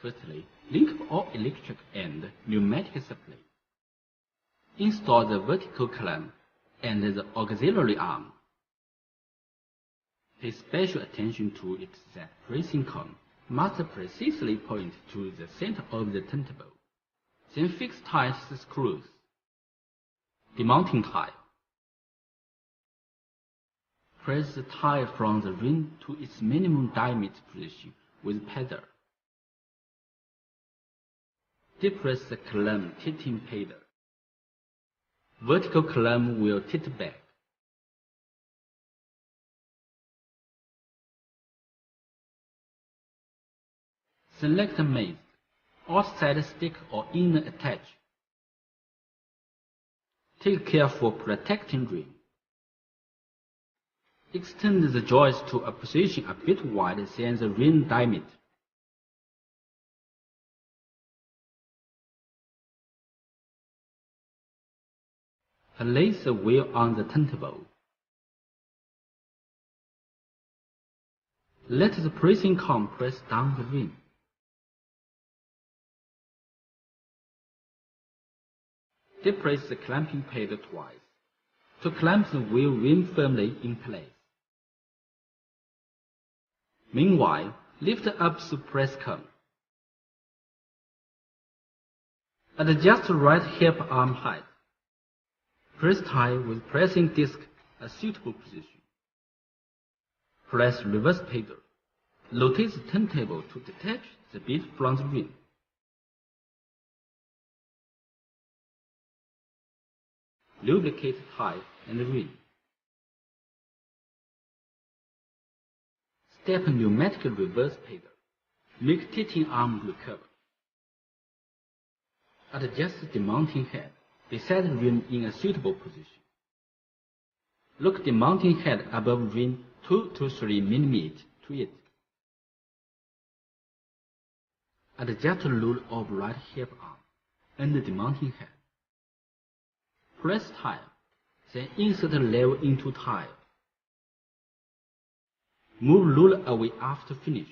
Firstly, link up all electric and pneumatic supply. Install the vertical clamp and the auxiliary arm. Pay special attention to it that pressing column must precisely point to the center of the turntable. Then fix tight the screws. Demounting tie. Press the tie from the ring to its minimum diameter position with pedal. Depress the clamp tilting pedal. Vertical clamp will tilt back. Select maize, outside stick or inner attach. Take care for protecting ring. Extend the joist to a position a bit wider than the ring diameter. Place the wheel on the turntable. Let the pressing column press down the ring. Depress the clamping pedal twice to clamp the wheel ring firmly in place. Meanwhile, lift up the press column. Adjust right hip arm height. Press tie with pressing disc a suitable position. Press reverse pedal. Rotate the turntable to detach the bead from the ring. Lubricate tie and ring. Step pneumatic reverse pedal. Make tilting arm recover. Adjust the mounting head beside the ring in a suitable position. Look the mounting head above ring 2 to 3 mm to it. Adjust the load of right hip arm and the mounting head. Press tire, then insert lever into tire. Move roller away after finish.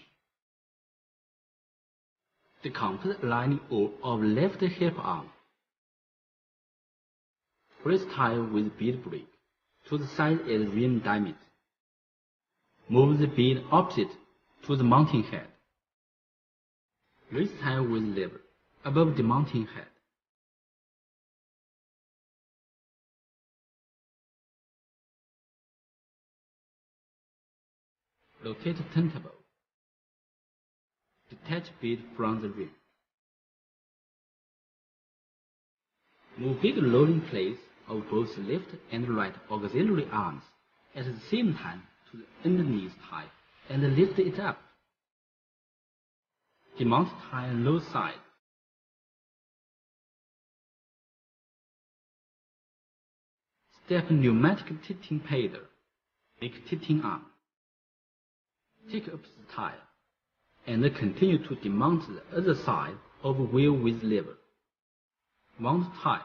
The complete aligning of left hip arm. Press tire with bead brake to the side at rim diameter. Move the bead opposite to the mounting head. Raise tire with lever above the mounting head. Rotate turntable. Detach bead from the rim. Move big rolling plates of both left and right auxiliary arms at the same time to the underneath tie and lift it up. Demount tie low side. Step pneumatic tilting pedal. Make tilting arm. Take up the tire and continue to demount the other side of wheel with lever. Mount tire.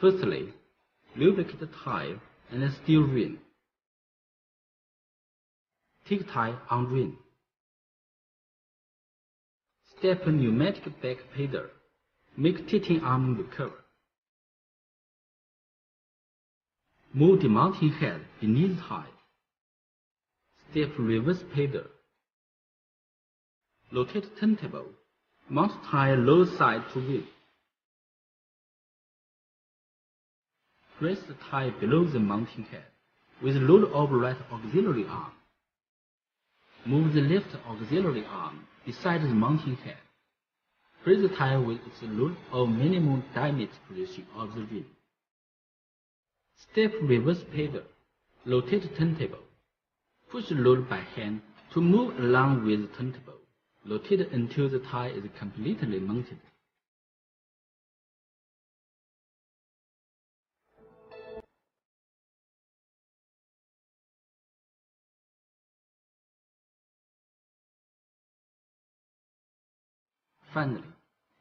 Firstly, lubricate the tire and steel ring. Take tire on ring. Step pneumatic back pedal. Make tilting arm recover. Move the mounting head beneath tire. Step reverse pedal. Rotate turntable. Mount tire low side to rim. Press the tire below the mounting head with load of right auxiliary arm. Move the left auxiliary arm beside the mounting head. Press the tire with its load of minimum diameter position of the rim. Step reverse pedal. Rotate turntable. Push the load by hand to move along with the turntable. Rotate until the tire is completely mounted. Finally,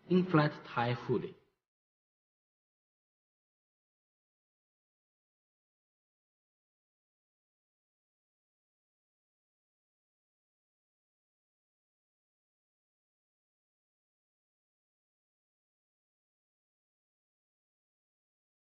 in-flight tire fully.